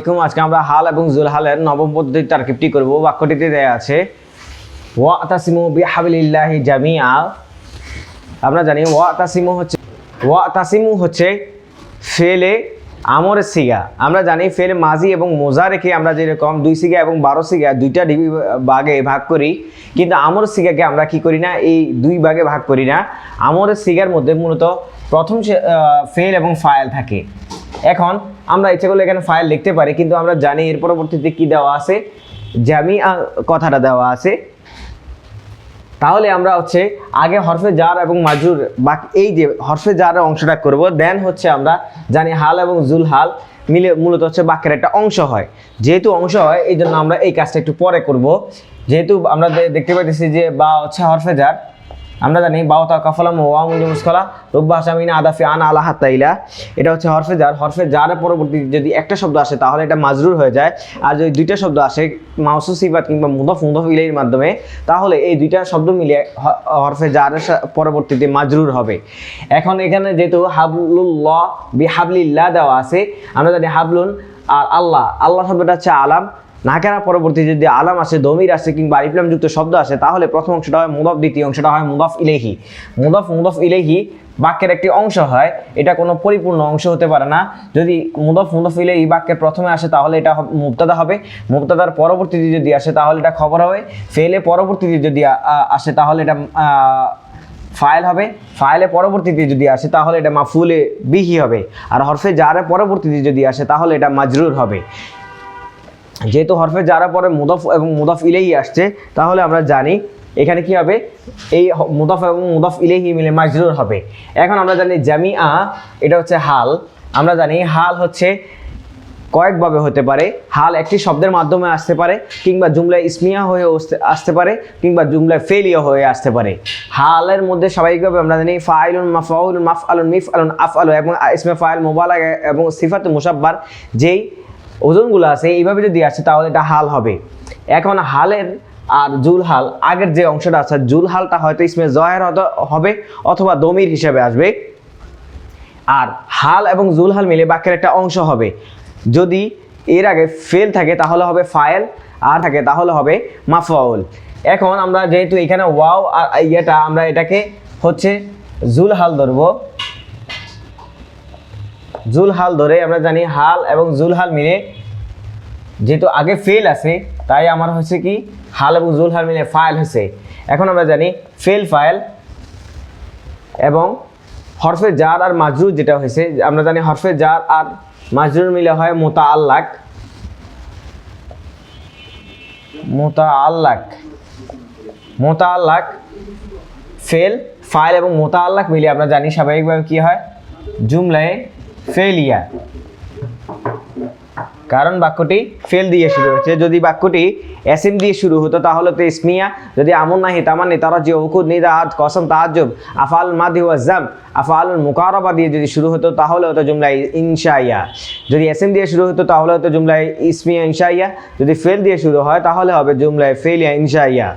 আলাইকুম। আজকে আমরা হাল এবং জুলহালের নবম পদ্ধতির তারকিবটি করব। বাক্যটিতে দেয়া আছে ওয়াতাসিমু বিহাবলিল্লাহি জামিআ। আমরা জানি ওয়াতাসিমু হচ্ছে ফেলে আমরের সিগা। আমরা জানি ফেলে মাজি এবং মোজা রেখে আমরা যেরকম 2 সিগা এবং 12 সিগা দুইটা ভাগে ভাগ করি, কিন্তু আমরের সিগাকে আমরা কি করি না, এই 2 ভাগে ভাগ করি না। আমরের সিগার মধ্যে মূলত প্রথম ফেল এবং ফাইল থাকে। এখন আমরা ইচ্ছে করলে এখানে ফাইল লিখতে পারি, কিন্তু আমরা জানি এর পরবর্তীতে কি দেওয়া আছে, জামিআ কথাটা দেওয়া আছে। তাহলে আমরা হচ্ছে আগে হরফে জার এবং মাজরুর বাকি এই যে হরফে জারের অংশটা করব, দেন হচ্ছে আমরা জানি হাল এবং জুলহাল মিলে মূলত হচ্ছে বাক্যের একটা অংশ হয়। যেহেতু অংশ হয় এই জন্য আমরা এই কাজটা একটু পরে করব। যেহেতু আমরা দেখতে পাইতেছি যে বা হচ্ছে হরফে জার, আমরা জানি বাউতা কাফালাম ওয়া মুনজু মুসকালা রুব্বা হাসামিনা আদাফি আনা আলা হাত্তাইলা, এটা হচ্ছে হরফে জার। হরফে জারের পরবর্তী যদি একটা শব্দ আসে তাহলে এটা মাজরুর হয়ে যায়, আর যদি দুইটা শব্দ আসে মাউসুফ সিফাত কিংবা মুদাফ ইলাইহির মাধ্যমে, তাহলে এই দুইটা শব্দ মিলে হরফে জারের পরবর্তীতে মাজরুর হবে। এখন এখানে যেহেতু হাবলুল্লাহ বিহাবলিল্লাহ দেওয়া আছে, আমরা জানি হাবলুন আর আল্লাহ, আল্লাহ শব্দটা হচ্ছে আলাম। নাকেরা পরবর্তী যদি আলাম আসে, দমির আসে কিংবা আলিফলাম যুক্ত শব্দ আসে, তাহলে প্রথম অংশটা হয় মুদাফ, দ্বিতীয় অংশটা হয় মুদাফ ইলাইহি। মুদাফ ইলাইহি বাক্যের একটি অংশ হয়, এটা কোনো পরিপূর্ণ অংশ হতে পারে না। যদি মুদাফ ইলাইহি বাক্যের প্রথমে আসে তাহলে এটা মুবতাদা হবে, মুবতাদার পরবর্তীতে যদি আসে তাহলে এটা খবর হবে, ফেলে পরবর্তীতে যদি আসে তাহলে এটা ফাইল হবে, ফাইলে পরবর্তীতে যদি আসে তাহলে এটা মাফুলে বিহি হবে, আর হরফে জারের পরবর্তীতে যদি আসে তাহলে এটা মাজরুর হবে। যেহেতু হরফে যারা পরে মুদাফ এবং মুদাফ ইলাইহি আসছে, তাহলে আমরা জানি এখানে কি হবে, এই মুদাফ এবং মুদাফ ইলাইহি মিলে মাজরুর হবে। এখন আমরা জানি জামিআ এটা হচ্ছে হাল। আমরা জানি হাল হচ্ছে কয়েকভাবে হতে পারে। হাল একটি শব্দের মাধ্যমে আসতে পারে, কিংবা জুমলায় ইসমিয়া হয়ে আসতে পারে, কিংবা জুমলায় ফেলিয়া হয়ে আসতে পারে। হালের মধ্যে স্বাভাবিকভাবে আমরা জানি ফাইলুন, মাফউলুন, মাফআলুন, মিফআলুন, আফআলু এবং ইসমে ফাইল, মুবালাগা এবং সিফাতে মুশাব্বার যেই ওজনগুলো আছে এইভাবে যদি আসে তাহলে এটা হাল হবে। এখন হালের আর জুলহাল আগের যে অংশটা আছে, জুলহালটা হয়তো ইসমে জহের হবে অথবা দমির হিসেবে আসবে, আর হাল এবং জুলহাল মিলে বাক্যের একটা অংশ হবে। যদি এর আগে ফেল থাকে তাহলে হবে ফাইল, আর থাকে তাহলে হবে মাফউল। এখন আমরা যেহেতু এখানে ওয়াও আর ইয়েটা, আমরা এটাকে হচ্ছে জুলহাল ধরবো। জুলহাল ধরে আমরা জানি হাল এবং জুলহাল মিলে, যেহেতু আগে ফেল আছে তাই আমার হচ্ছে কি হাল এবং জুলহাল মিলে ফাইল হয়েছে। এখন আমরা জানি ফেল ফাইল এবং হরফে জার আর মাজরুর যেটা হয়েছে, আমরা জানি হরফে জার আর মাজরুর মিলে হয় মুতাআল্লাক। মুতাআল্লাক ফেল ফাইল এবং মুতাআল্লাক মিলে আমরা জানি স্বাভাবিকভাবে কি হয়, জুমলায় ফেলিয়া, কারণ বাক্যটি ফেল দিয়ে শুরু হচ্ছে। যদি বাক্যটি এসএম দিয়ে শুরু হতো তাহলে তো ইসমিয়া, যদি আমন নাহি তামান্নি তারাজি উকুদ নিদা আদ কসম তাআজ্জুব আফআল মাদি ওয়া জাম আফআলুল মুকারাবা দিয়ে যদি শুরু হতো তাহলে হতো জুমলা ইনশাইয়া। যদি এসএম দিয়ে শুরু হতো তাহলে হতো জুমলা ইসমিয়া ইনশাইয়া। যদি ফেল দিয়ে শুরু হয় তাহলে হবে জুমলা ফেলিয়া ইনশাইয়া।